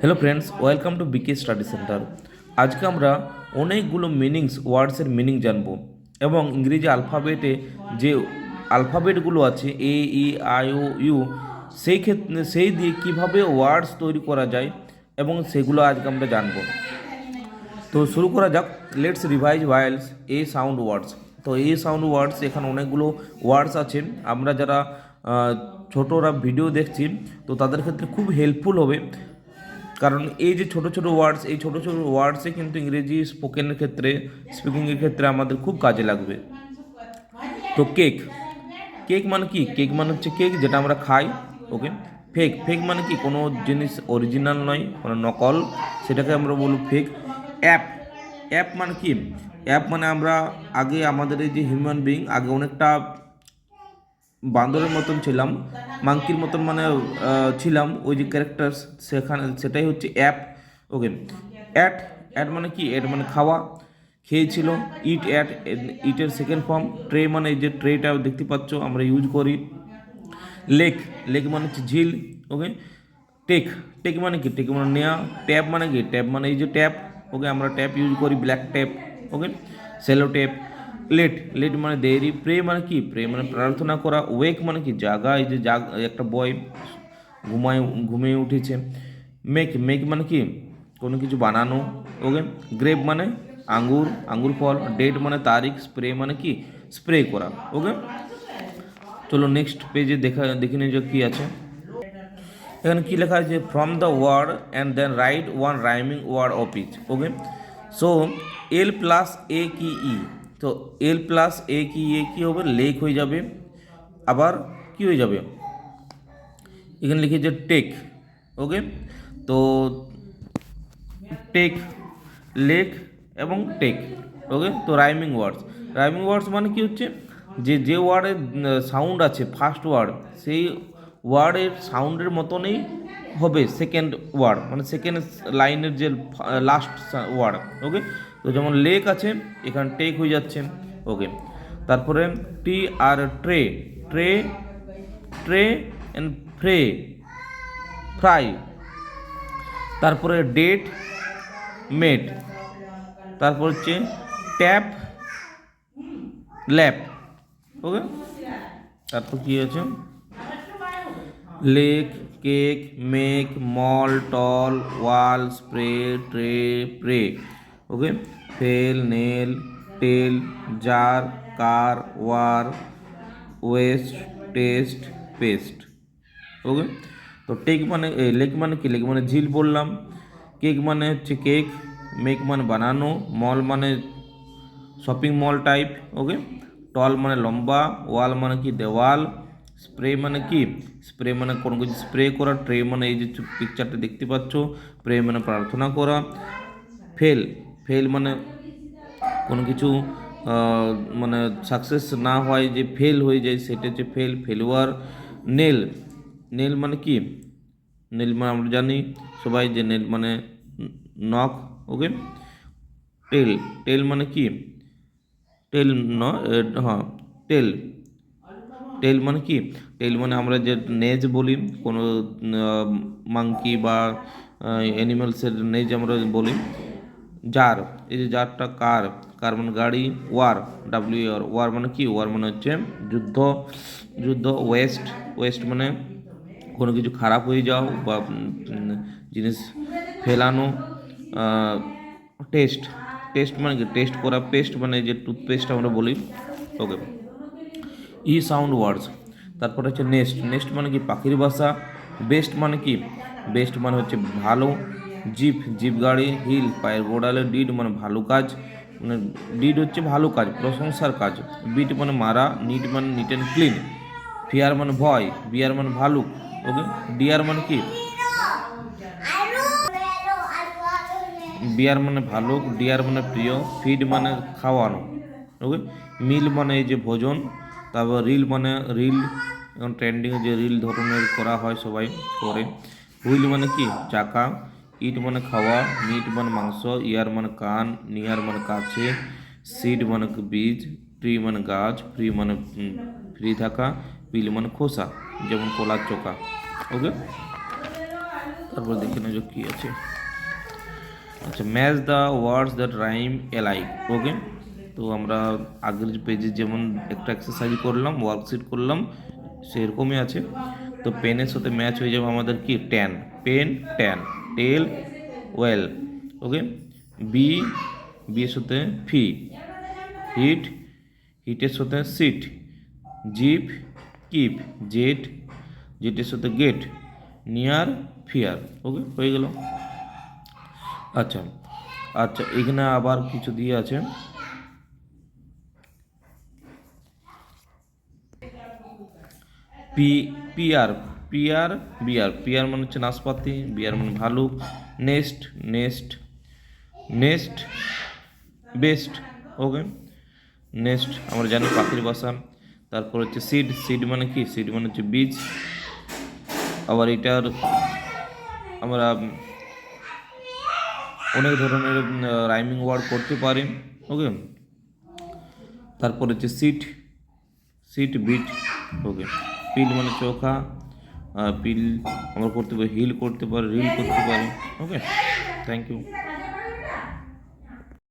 Hello friends, welcome to BK study centre. আজকে আমরা অনেকগুলো ওয়ার্ডসের মিনিং জানবো এবং ইংরেজি আলফাবেটে যে আলফাবেটগুলো আছে এ ই আই ও ইউ, সেই ক্ষেত্রে সেই দিয়ে কীভাবে ওয়ার্ডস তৈরি করা যায় এবং সেগুলো আজকে আমরা জানবো। তো শুরু করা যাক। লেটস রিভাইজ ভায়েলস এ সাউন্ড ওয়ার্ডস। তো এই সাউন্ড ওয়ার্ডস এখানে অনেকগুলো ওয়ার্ডস আছে। আমরা যারা ছোটরা ভিডিও দেখছি তো তাদের ক্ষেত্রে খুব হেল্পফুল হবে, কারণ এই যে ছোটো ছোটো ওয়ার্ডস, এই ছোটো ছোটো ওয়ার্ডসে কিন্তু ইংরেজি স্পিকিংয়ের ক্ষেত্রে আমাদের খুব কাজে লাগবে। তো কেক, কেক মানে কি? কেক মানে হচ্ছে কেক যেটা আমরা খাই। ওকে। ফেক, ফেক মানে কি? কোনো জিনিস অরিজিনাল নয়, কোনো নকল, সেটাকে আমরা বলব ফেক। অ্যাপ, অ্যাপ মানে কি? অ্যাপ মানে আমরা আগে আমাদের এই যে হিউম্যান বিং আগে অনেকটা বান্দরের মতন ছিলাম, মাংকির মতন মানে ছিলাম, ওই যে ক্যারেক্টার্স সেটাই হচ্ছে অ্যাপ। ওকে। অ্যাট, অ্যাট মানে কি? অ্যাট মানে খাওয়া, খেয়েছিল। ইট অ্যাট, ইটের সেকেন্ড ফর্ম। ট্রে মানে এই যে ট্রেটা দেখতে পাচ্ছ আমরা ইউজ করি। লেক, লেক মানে হচ্ছে ঝিল। ওকে। টেক, টেক মানে কি? টেক মানে নেওয়া। ট্যাপ মানে কি? ট্যাপ মানে এই যে ট্যাপ। ওকে, আমরা ট্যাপ ইউজ করি, black tap. Okay. Cello tap. Late, late মানে দেরি। প্রে মানে কি? প্রে মানে প্রার্থনা করা। ওয়েক মানে কি? জাগা, এই যে একটা বয় ঘুমিয়ে উঠেছে। মেক, মেক মানে কি? কোনো কিছু বানানো। ওকে। গ্রেপ মানে আঙ্গুর, আঙ্গুর ফল। ডেট মানে তারিখ। স্প্রে মানে কি? স্প্রে করা। ওকে। চলো নেক্সট পেজে দেখে নিয়ে যাক কী আছে। এখানে কী লেখা আছে? From the word and then write one rhyming word of each. Okay. So L plus A কি ই, তো এল প্লাস এ কি এ কী হবে? লেক হয়ে যাবে। আবার কি হয়ে যাবে? এখানে লিখেছে টেক। ওকে। তো টেক, লেক এবং টেক। ওকে। তো রাইমিং ওয়ার্ডস, রাইমিং ওয়ার্ডস মানে কি হচ্ছে? যে ওয়ার্ডের সাউন্ড আছে ফার্স্ট ওয়ার্ড, সেই ওয়ার্ডের সাউন্ডের মতনই হবে সেকেন্ড ওয়ার্ড, মানে সেকেন্ড লাইনের যে লাস্ট ওয়ার্ড। ওকে। তো যেমন লেক আছে, এখানে টেক হয়ে যাচ্ছে। ওকে। তারপরে T R tray, tray, tray and fray, fry. তারপরে ডেট, মেট। তারপর হচ্ছে ট্যাপ, ল্যাপ। ওকে। তারপর কী আছে? Lake, cake, make, mall, tall, wall, spray, tray, pray. Okay. Fail, nail, tail, jar, car, war, waste, test, paste. Okay. তো take মানে lake মানে কি? লেক মানে ঝিল বললাম। কেক মানে হচ্ছে কেক। মেক মানে বানানো। মল মানে শপিং মল টাইপ। ওকে। টল মানে লম্বা। ওয়াল মানে কি? দেওয়াল। স্প্রে মানে কি? স্প্রে মানে কোনো কিছু স্প্রে করা। ট্রে মানে এই যে পিকচারটা দেখতে পাচ্ছ, প্রে মানে প্রার্থনা করা। ফেল, ফেল মানে কোনো কিছু মানে সাকসেস না হয়, যে ফেল হয়ে যায় সেটা হচ্ছে ফেল, ফেলুয়ার। নেল, নেল মানে কি? নেল মানে আমরা জানি সবাই যে নেল মানে নখ। ওকে। টেল, টেল মানে কি? টেল হ্যাঁ, টেল, টেল মানে কি? টেল মানে আমরা যে নেজ বলি, কোনো মাংকি বা অ্যানিমালসের নেজ আমরা বলি। জার, এই যে জারটা কার, কার মানে গাড়ি। ওয়ার, ডাব্লিউ আর, ওয়ার মানে কি? ওয়ার মানে হচ্ছে যুদ্ধ, যুদ্ধ। ওয়েস্ট, ওয়েস্ট মানে কোনো কিছু খারাপ হয়ে যাও বা জিনিস ফেলানো। টেস্ট, টেস্ট মানে কি? টেস্ট করা। পেস্ট মানে যে টুথপেস্ট আমরা বলি। ওকে। ই সাউন্ড ওয়ার্ডস। তারপর হচ্ছে নেস্ট, নেস্ট মানে কি? পাখির বাসা। বেস্ট মানে কি? বেস্ট মানে হচ্ছে ভালো। জিপ, জিপ গাড়ি। হিল, পায়ের গোড়ালে। ডিড মানে ভালো কাজ, মানে ডিড হচ্ছে ভালো কাজ, প্রশংসার কাজ। বিট মানে মারা। নিট মানে নিট অ্যান্ড ক্লিন। ফিয়ার মানে ভয়। বিয়ার মানে ভালুক। ওকে। ডিয়ার মানে কি? বিয়ার মানে ভালুক। ডিয়ার মানে প্রিয়। ফিড মানে খাওয়ানো। ওকে। মিল মানে এই যে ভোজন। তারপর রিল মানে রিল, এখন ট্রেন্ডিংয়ে যে রিল ধরনের করা হয় সবাই করে। হুইল মানে কি? চাকা। ইট মানে খাওয়া। মিট মানে মাংস। ইয়ার মানে কান। নিয়ার মানে কাছে। সিড মানে বীজ। ট্রি মানে গাছ। ফ্রি মানে ফ্রি থাকা। পিল মানে খোসা, যেমন কলার চোকা। ওকে। তারপর দেখে নেব কি আছে। আচ্ছা, match the words that rhyme alike. Okay, তো আমরা আগের পেজে যেমন একটা এক্সারসাইজ করলাম, ওয়ার্কশিট করলাম, সেরকমই আছে। তো পেনের সাথে ম্যাচ হয়ে যাবে আমাদের কি, ট্যান, পেন ট্যান, টেল ওয়েল। ওকে, বি, বি এর সাথে ফি, হিট, হিটের সাথে সিট, জিপ কিপ, জেট, জেটের সাথে গেট, নিয়ার ফিয়ার। ওকে, হয়ে গেল। আচ্ছা আচ্ছা, এখানে আবার কিছু দিয়ে আছে। পি, পিয়ার, পিয়ার, বিয়ার, পিয়ার মানে হচ্ছে নাশপাতি, বিয়ার মানে ভালুক, নেস্ট, নেস্ট, নেস্ট, বেস্ট। ওকে, নেক্সট আমরা জানি পাখির বাসা। তারপর হচ্ছে সিড, সিড মানে কি, সিড মানে হচ্ছে বীজ। আবার এটার আমরা অনেক ধরনের রাইমিং ওয়ার্ড করতে পারি। ওকে, তারপর হচ্ছে সিট, সিট বিট। ওকে, পিল মানে চোখা, পিল আমরা করতে পারি, হিল করতে পারি, রিল করতে পারি। ওকে, থ্যাংক ইউ।